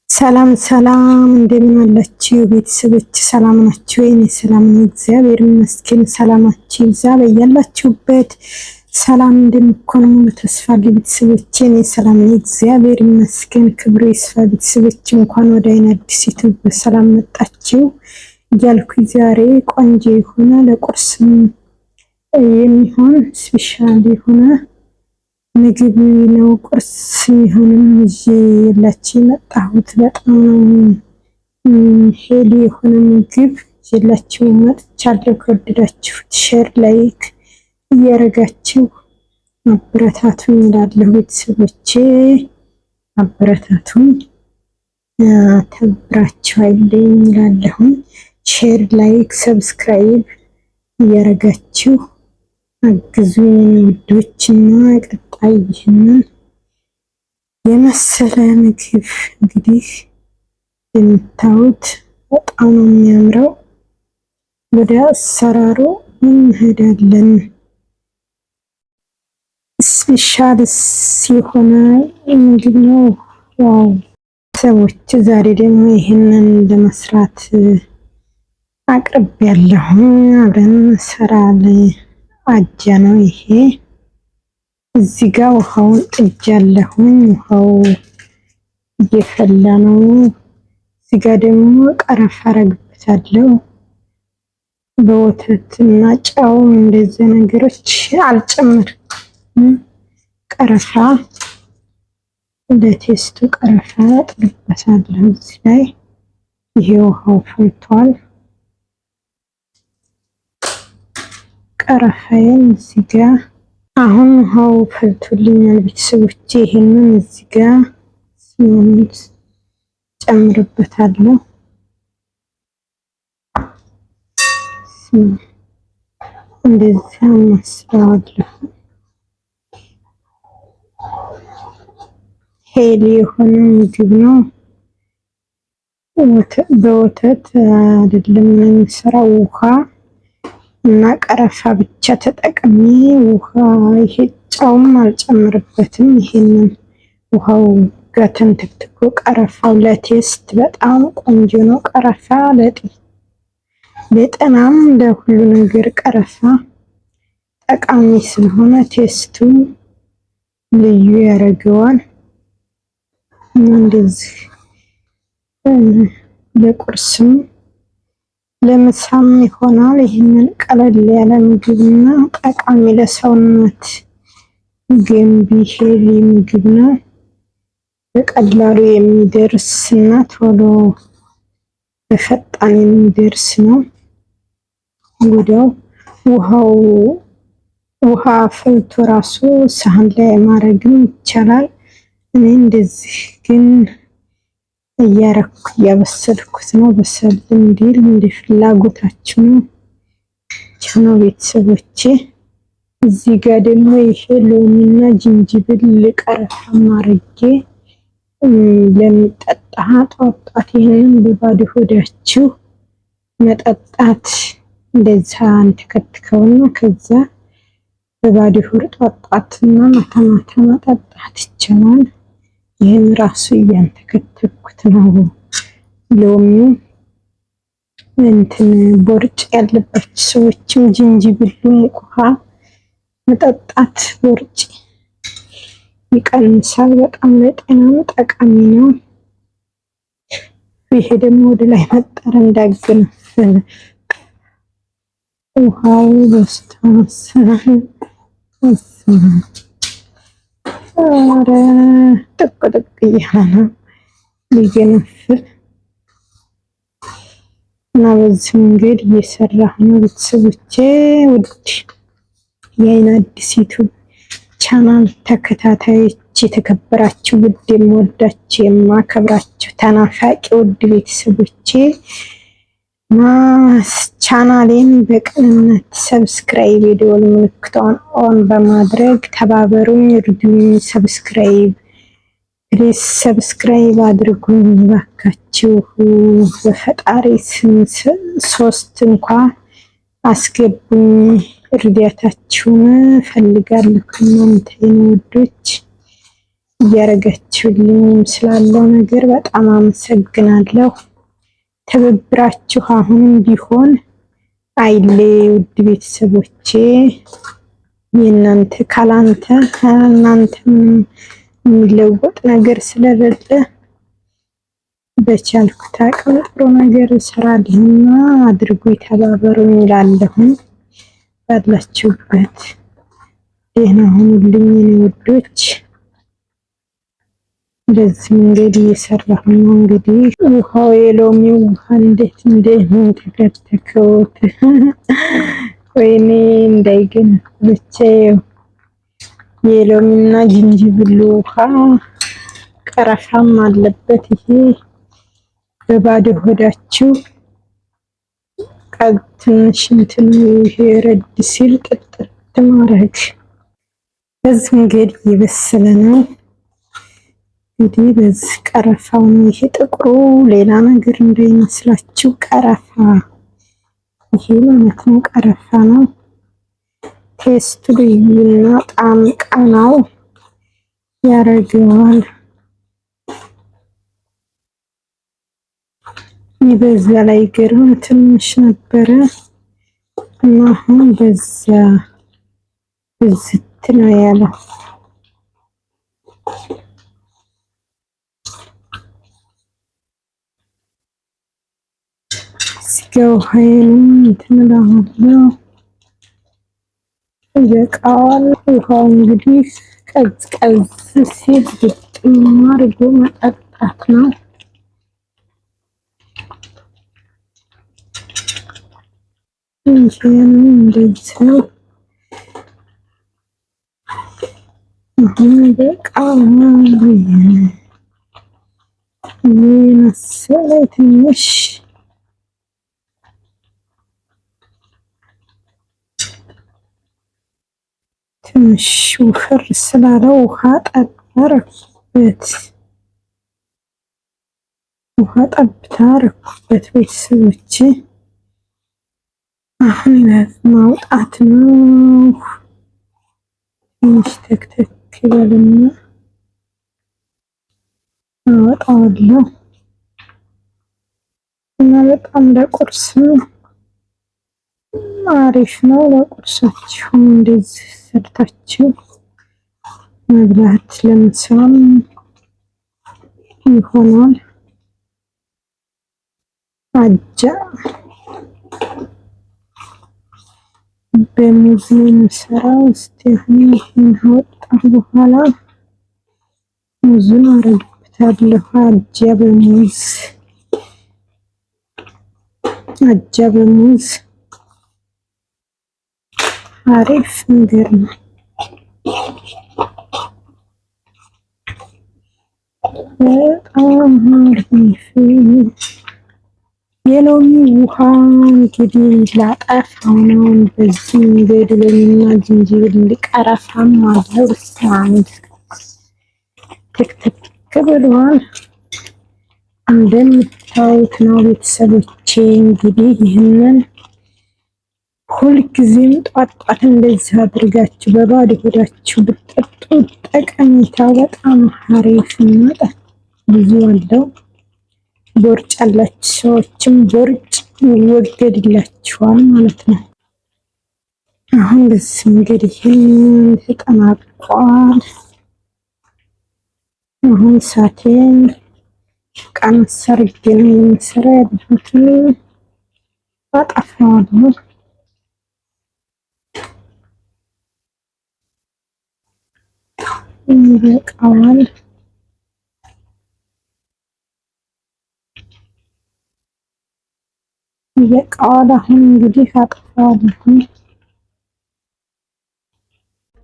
ሰላም ሰላም እንደምን አላችሁ ቤተሰቦች? ሰላም ናችሁ? እኔ ሰላም ነኝ፣ እግዚአብሔር ይመስገን። ሰላማችሁ ይብዛ በያላችሁበት። ሰላም እንደምትሆኑ ሙሉ ተስፋ አለኝ ቤተሰቦቼ። እኔ ሰላም ነኝ፣ እግዚአብሔር ይመስገን። ክብሩ ይስፋ ቤተሰቦች። እንኳን ወደ አይን አዲስ ዩቲዩብ በሰላም መጣችሁ እያልኩ ዛሬ ቆንጆ የሆነ ለቁርስ የሚሆን ስፔሻል የሆነ ምግብ ነው። ቁርስ የሚሆንም ይዤላችሁ የመጣሁት በጣም ሄሊ የሆነ ምግብ ይዤላችሁ መጥቻለሁ። ከወደዳችሁት ሼር ላይክ እያረጋችሁ አበረታቱኝ እላለሁ ቤተሰቦቼ። አበረታቱኝ ተብራችሁ አይለኝ እላለሁ። ሼር ላይክ ሰብስክራይብ እያረጋችሁ አግዙኝ ውዶችና ቀጣይ ይህንን የመሰለ ምግብ እንግዲህ የምታዩት በጣም ነው የሚያምረው። ወደ አሰራሩ እንሄዳለን። ስፔሻል የሆነ ምግብ ነው። ዋው ሰዎች፣ ዛሬ ደግሞ ይህንን ለመስራት አቅርቤያለሁ። አብረን እንሰራለን። አጃ ነው ይሄ። እዚህ ጋር ውሃውን ጥጃለሁኝ። ውሃው እየፈላ ነው። እዚህ ጋር ደግሞ ቀረፋ አረግበታለሁ። በወተትና ጨው እንደዚህ ነገሮች አልጨምርም። ቀረፋ ለቴስቱ ቀረፋ ጥልበታለሁ እዚህ ላይ። ይሄ ውሃው ፈልቷል። ቀረፋዬን እዚህ ጋር አሁን ውሃው ፈልቶልኛል ቤተሰቦቼ። ይሄንን እዚህ ጋር ስሙን ጨምርበታለሁ። እንደዚህ አማስለዋለሁ። ሄሊ የሆነ ምግብ ነው። በወተት አይደለም የሚሰራው፣ ውሃ እና ቀረፋ ብቻ ተጠቅሜ ውሃ፣ ይሄ ጨውም አልጨምርበትም። ይሄንን ውሃው ጋር ተንተክትኮ ቀረፋው ለቴስት በጣም ቆንጆ ነው። ቀረፋ ለጤናም ለሁሉ ነገር ቀረፋ ጠቃሚ ስለሆነ ቴስቱ ልዩ ያደርገዋል። እንደዚህ ለቁርስም ለምሳም ይሆናል። ይህንን ቀለል ያለ ምግብና ጠቃሚ ለሰውነት ገንቢ ሄሊ ምግብ ነው። በቀላሉ የሚደርስና ቶሎ በፈጣን የሚደርስ ነው። ወዲያው ውሃ ፈልቶ ራሱ ሳህን ላይ ማድረግም ይቻላል። እኔ እንደዚህ ግን እያበሰልኩት ነው። በሰል እንዲል እንደ ፍላጎታችሁ ነው ቤተሰቦቼ። እዚህ ጋር ደግሞ ይሄ ሎሚና ዝንጅብል ቀረፋ አድርጌ ለሚጠጣ ጧት ይሄንን በባዶ ሆዳችሁ መጠጣት። እንደዛ አንተከትከውና ከዛ በባዶ ሆድ ጧትና ማታ ማታ መጠጣት ይቻላል። ይህን ራሱ እያንተከተኩት ነው። ሎሚው እንትን ቦርጭ ያለባቸው ሰዎችም ዝንጅብሉ ሙቅ ውሃ መጠጣት ቦርጭ ይቀንሳል። በጣም ለጤናም ጠቃሚ ነው። ይሄ ደግሞ ወደ ላይ መጠረ እንዳገነፈለ ውሃው በስተመሰለ ኧረ ጥቅ እያለ ነው ሊገነፍል እና በዚህ መንገድ እየሰራሁ ነው ቤተሰቦቼ። ውድ የአይን አዲስ ዩቲዩብ ቻናል ተከታታዮች፣ የተከበራችሁ ውድ የምወዳችሁ የማከብራችሁ ተናፋቂ ውድ ቤተሰቦቼ እና ቻናሌን በቅንነት ሰብስክራይብ የደወል ምልክቷን ኦን በማድረግ ተባበሩኝ፣ እርዱኝ። ሰብስክራይብ ፕሊዝ ሰብስክራይብ አድርጉኝ ባካችሁ። በፈጣሪ ስም 3 እንኳን አስገቡኝ። እርዳታችሁን ፈልጋለሁ ከእናንተ ውዶች። እያረጋችሁልኝም ስላለው ነገር በጣም አመሰግናለሁ። ትብብራችሁ አሁንም ቢሆን አይሌ ውድ ቤተሰቦቼ። የእናንተ ከእናንተ ምንም የሚለወጥ ነገር ስለሌለ በቻልኩት አቅም ጥሩ ነገር እሰራለሁና አድርጉ፣ ተባበሩኝ እላለሁኝ። ባላችሁበት ደህና ሁኑልኝ የኔ ውዶች። በዚህ መንገድ እየሰራሁ ነው። እንግዲህ ውሃው የሎሚው ውሃ እንዴት ተከተከውት ወይኔ እንዳይገን ብቻ የሎሚና ዝንጅብል ውሃ ቀረፋም አለበት። ይሄ በባዶ ሆዳችሁ ትንሽ እንትን ይሄ ረድ ሲል ጥጥት ማድረግ። በዚህ መንገድ እየበሰለ ነው። እንግዲህ በዚህ ቀረፋው ነው። ይሄ ጥቁሩ ሌላ ነገር እንዳይመስላችሁ ቀረፋ ይሄ ማለት ነው። ቀረፋ ነው። ቴስቱ ልዩና ጣዕም ቃናው ያረገዋል። በዛ ላይ ገርም ትንሽ ነበረ እና አሁን በዛ ብዝት ነው ያለው። ስጋው ኃይል እንትን እላለሁ ይበቃዋል። ውሃው እንግዲህ ቀዝቀዝ ሲል ግጥም አድርጎ መጠጣት ነው። ይሄን እንደዚህ ነው። አሁን ይበቃዋል። መሰለ ትንሽ ውፍር ስላለ ውሃ ጠበረኩበት። ውሃ ጠብታ አረኩበት ቤተሰቦቼ። አሁን ማውጣት ነው። ትንሽ ተክተክ ይበልና አወጣዋለሁ እና በጣም ለቁርስ አሪፍ ነው። ለቁርሳችሁ እንደዚህ ሰርታችሁ መብላት ለምሳም ይሆናል። አጃ በሙዝ ነው የምሰራው። እስቲ አሁን ይሄን ካወጣሁ በኋላ ሙዙን አረግበታለሁ። አጃ በሙዝ አሪፍ ነገር ነው። በጣም አሪፍ የሎሚ ውሃ እንግዲህ ላጠፋው ነው። በዚህ መንገድ ሎሚና ዝንጅብል ቀረፋም አለው። አንድ ትክትክ ብሏል። እንደምታዩት ነው ቤተሰቦቼ። እንግዲህ ይህንን ሁልጊዜም ጧት እንደዚህ አድርጋችሁ በባዶ ሆዳችሁ ብትጠጡ ጠቀሜታው በጣም አሪፍ እና ብዙ አለው። ቦርጭ ያላችሁ ሰዎችም ቦርጭ ይወገድላችኋል ማለት ነው። አሁን በዚህ እንግዲህ ተጠናቋል። አሁን ሳቴን ቀነስ አድርጌ ነው የምሰራ ያለሁት። አጠፋዋለሁ። ይበቃዋል። አሁን እንግዲህ አጠፋዋለሁ።